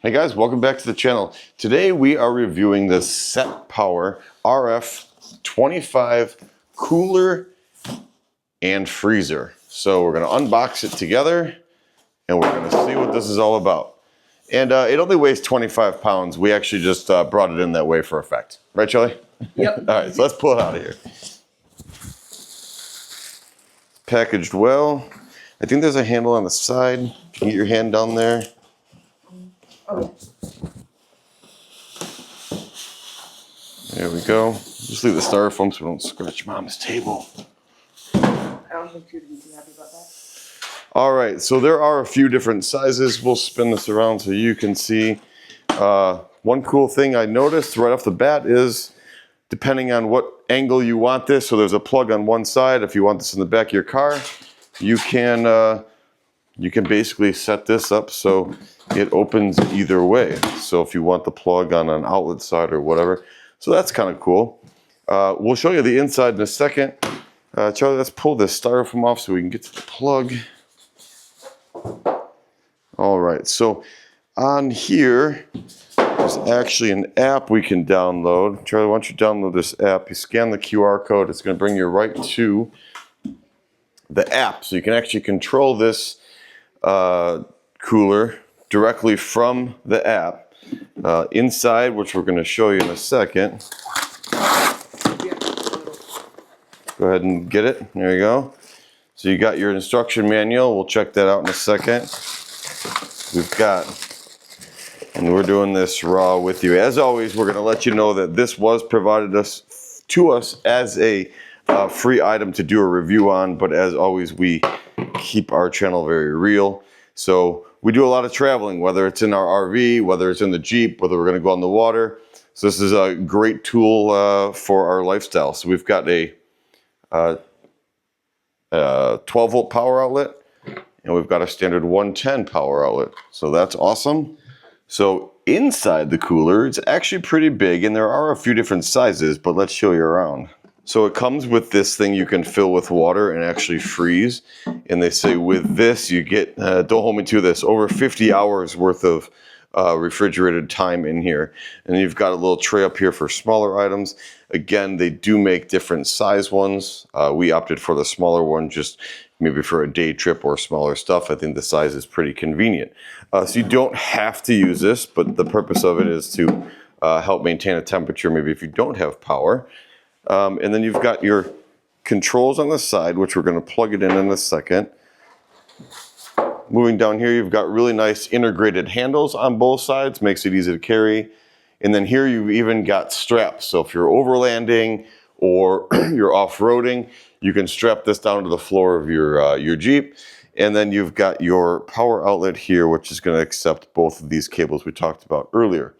Hey guys, welcome back to the channel. Today we are reviewing the Setpower RF25 cooler and freezer. So we're going to unbox it together and we're going to see what this is all about. And it only weighs 25 pounds. We actually just brought it in that way for effect. Right, Charlie? Yep. All right, so let's pull it out of here. Packaged well. I think there's a handle on the side. You can get your hand down there. Okay. There we go. Just leave the styrofoam so we don't scratch Mom's table. I don't think she would be too happy about that. All right, so there are a few different sizes. We'll spin this around so you can see. One cool thing I noticed right off the bat is depending on what angle you want this, so there's a plug on one side. If you want this in the back of your car, you can basically set this up so it opens either way. So if you want the plug on an outlet side or whatever. So that's kind of cool. We'll show you the inside in a second. Charlie, let's pull this styrofoam off so we can get to the plug. All right, so on here, there's actually an app we can download. Charlie, why don't you download this app? You scan the QR code, it's gonna bring you right to the app. So you can actually control this cooler directly from the app. Inside, which we're going to show you in a second. Go ahead and get it. There you go. So you got your instruction manual. We'll check that out in a second. And we're doing this raw with you. As always, we're going to let you know that this was provided to us as a free item to do a review on, but as always, we keep our channel very real. So we do a lot of traveling, whether it's in our RV, whether it's in the Jeep, whether we're going to go on the water. So this is a great tool for our lifestyle. So we've got a 12-volt power outlet, and we've got a standard 110 power outlet. So that's awesome. So inside the cooler, it's actually pretty big, and there are a few different sizes, but let's show you around. So it comes with this thing you can fill with water and actually freeze. And they say with this, you get, don't hold me to this, over 50 hours worth of refrigerated time in here. And you've got a little tray up here for smaller items. Again, they do make different size ones. We opted for the smaller one, just maybe for a day trip or smaller stuff. I think the size is pretty convenient. So you don't have to use this, but the purpose of it is to help maintain a temperature, maybe if you don't have power. And then you've got your controls on the side, which we're going to plug it in a second. Moving down here, you've got really nice integrated handles on both sides, makes it easy to carry. And then here you've even got straps. So if you're overlanding or you're off-roading, you can strap this down to the floor of your Jeep. And then you've got your power outlet here, which is going to accept both of these cables we talked about earlier.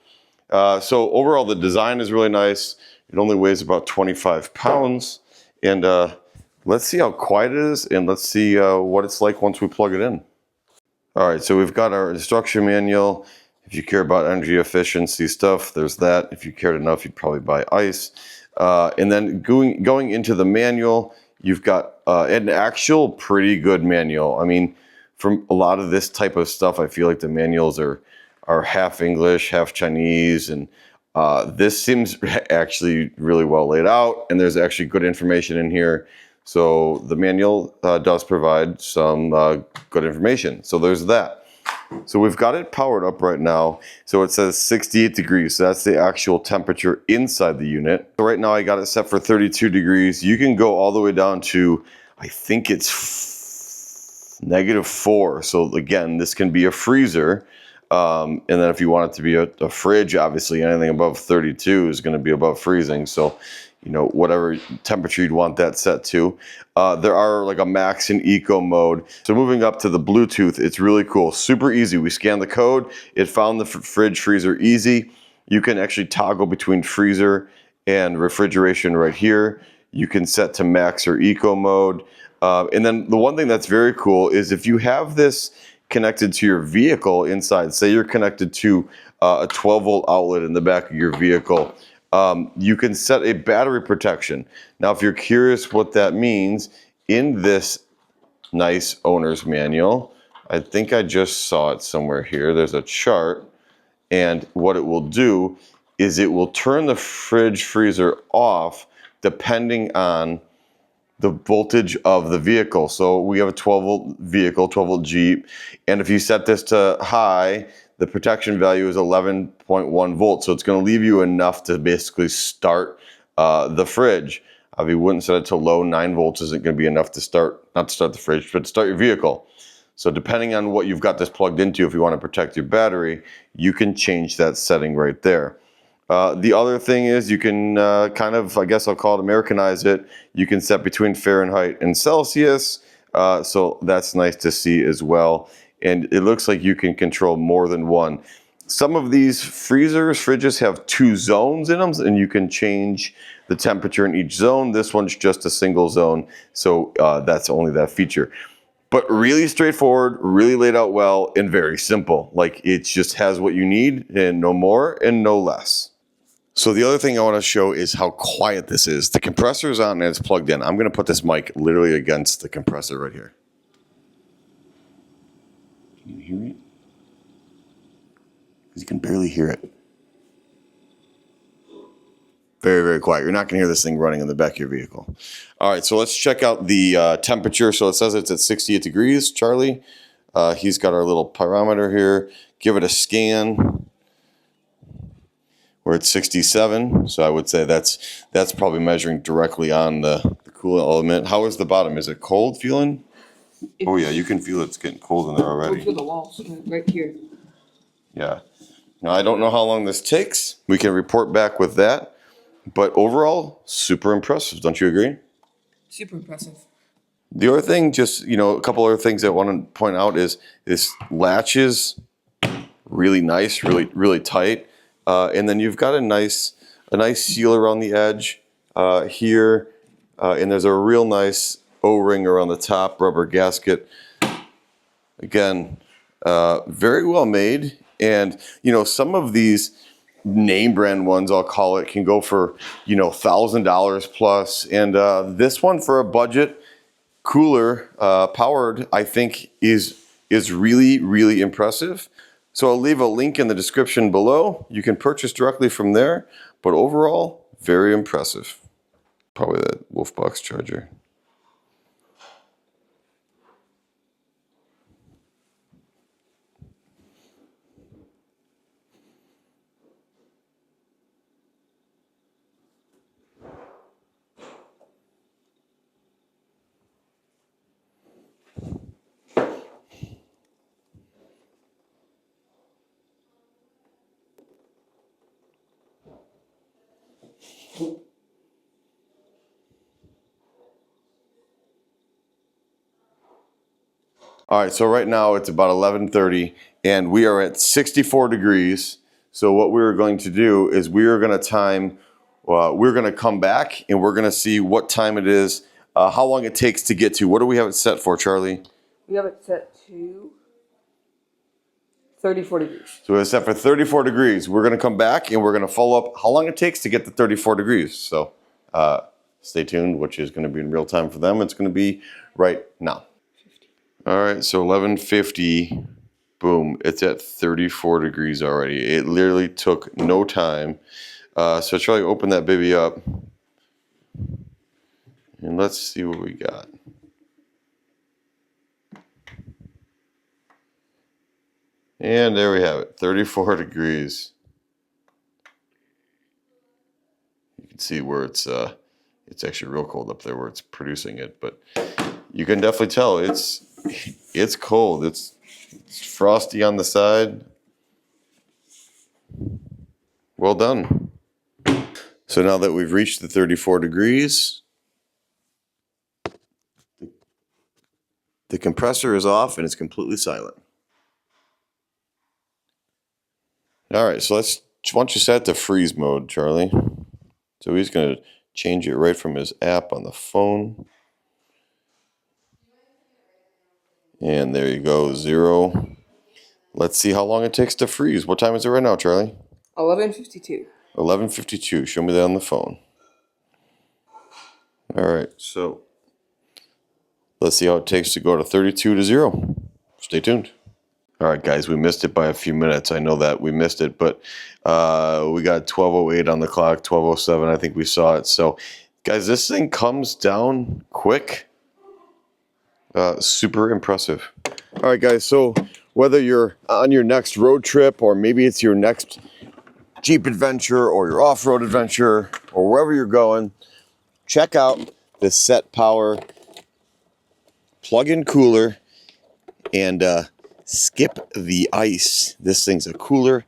So overall, the design is really nice. It only weighs about 25 pounds. And let's see how quiet it is, and let's see what it's like once we plug it in. All right, so we've got our instruction manual. If you care about energy efficiency stuff, there's that. If you cared enough, you'd probably buy ice. And then going into the manual, you've got an actual pretty good manual. I mean, from a lot of this type of stuff, I feel like the manuals are half English, half Chinese, and this seems actually really well laid out, and there's actually good information in here. So the manual does provide some good information. So there's that. So we've got it powered up right now. So it says 68 degrees. So that's the actual temperature inside the unit. So right now I got it set for 32 degrees. You can go all the way down to, I think it's -4. So again, this can be a freezer. And then if you want it to be a fridge, obviously anything above 32 is going to be above freezing. So, you know, whatever temperature you'd want that set to. There are like a max and eco mode. So moving up to the Bluetooth, it's really cool. Super easy. We scanned the code. It found the fridge freezer easy. You can actually toggle between freezer and refrigeration right here. You can set to max or eco mode. And then the one thing that's very cool is if you have this connected to your vehicle inside, say you're connected to a 12-volt outlet in the back of your vehicle, you can set a battery protection. Now, if you're curious what that means, in this nice owner's manual, I think I just saw it somewhere here. There's a chart, And what it will do is it will turn the fridge freezer off depending on the voltage of the vehicle. So we have a 12 volt vehicle, 12 volt Jeep. And if you set this to high, the protection value is 11.1 volts. So it's going to leave you enough to basically start the fridge. If you wouldn't set it to low, 9 volts isn't going to be enough to start, not to start the fridge, but to start your vehicle. So depending on what you've got this plugged into, if you want to protect your battery, you can change that setting right there. The other thing is you can kind of, I guess I'll call it Americanize it. You can set between Fahrenheit and Celsius. So that's nice to see as well. And it looks like you can control more than one. Some of these fridges have 2 zones in them, and you can change the temperature in each zone. This one's just a single zone, so that's only that feature. But really straightforward, really laid out well, and very simple. Like, it just has what you need, and no more and no less. So the other thing I want to show is how quiet this is. The compressor is on and it's plugged in. I'm going to put this mic literally against the compressor right here. Can you hear it? Because you can barely hear it. Very, very quiet. You're not going to hear this thing running in the back of your vehicle. All right, so let's check out the temperature. So it says it's at 68 degrees, Charlie. He's got our little pyrometer here. Give it a scan. We're at 67, so I would say that's probably measuring directly on the coolant element. How is the bottom? Is it cold feeling? Oh yeah, you can feel it's getting cold in there already. Go to the walls, right here. Yeah. Now I don't know how long this takes. We can report back with that. But overall, super impressive. Don't you agree? Super impressive. The other thing, just, a couple other things I want to point out is this latch is really nice, really, really tight. And then you've got a nice seal around the edge here. And there's a real nice O-ring around the top, rubber gasket. Again, very well made. And, some of these name brand ones, I'll call it, can go for, $1,000 plus. And this one, for a budget cooler, powered, I think is really, really impressive. So I'll leave a link in the description below. You can purchase directly from there, but overall, very impressive. Probably that Wolfbox charger. All right, so right now it's about 11:30 and we are at 64 degrees. So what we're going to do is we're going to come back and we're going to see what time it is, how long it takes to get to. What do we have it set for, Charlie? We have it set to 34 degrees. So it's set for 34 degrees. We're going to come back and we're going to follow up how long it takes to get to 34 degrees. So stay tuned, which is going to be in real time for them. It's going to be right now. All right, so 11:50, boom, it's at 34 degrees already. It literally took no time. So Charlie, open that baby up. And let's see what we got. And there we have it, 34 degrees. You can see where it's actually real cold up there where it's producing it, but you can definitely tell it's cold. It's frosty on the side. Well done. So now that we've reached the 34 degrees, the compressor is off and it's completely silent. All right, so why don't you set it to freeze mode, Charlie? So he's going to change it right from his app on the phone. And there you go, 0. Let's see how long it takes to freeze. What time is it right now, Charlie? 11:52. 11:52. Show me that on the phone. All right, so let's see how it takes to go to 32 to 0. Stay tuned. All right, guys, we missed it by a few minutes. I know that we missed it, but we got 12:08 on the clock, 12:07. I think we saw it. So, guys, this thing comes down quick. Super impressive. All right, guys, so whether you're on your next road trip or maybe it's your next Jeep adventure or your off-road adventure or wherever you're going, check out the Setpower plug-in cooler and skip the ice. This thing's a cooler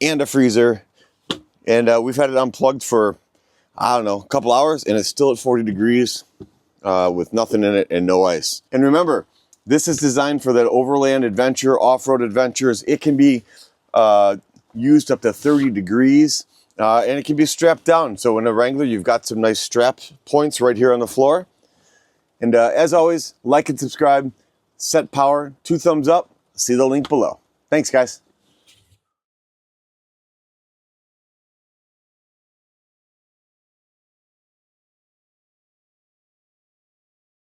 and a freezer, and we've had it unplugged for, I don't know, a couple hours, and it's still at 40 degrees with nothing in it and no ice. And remember, this is designed for that overland adventure, off-road adventures. It can be used up to 30 degrees, and it can be strapped down. So in a Wrangler, you've got some nice strap points right here on the floor. And as always, like and subscribe. Setpower, 2 thumbs up. See the link below. Thanks, guys.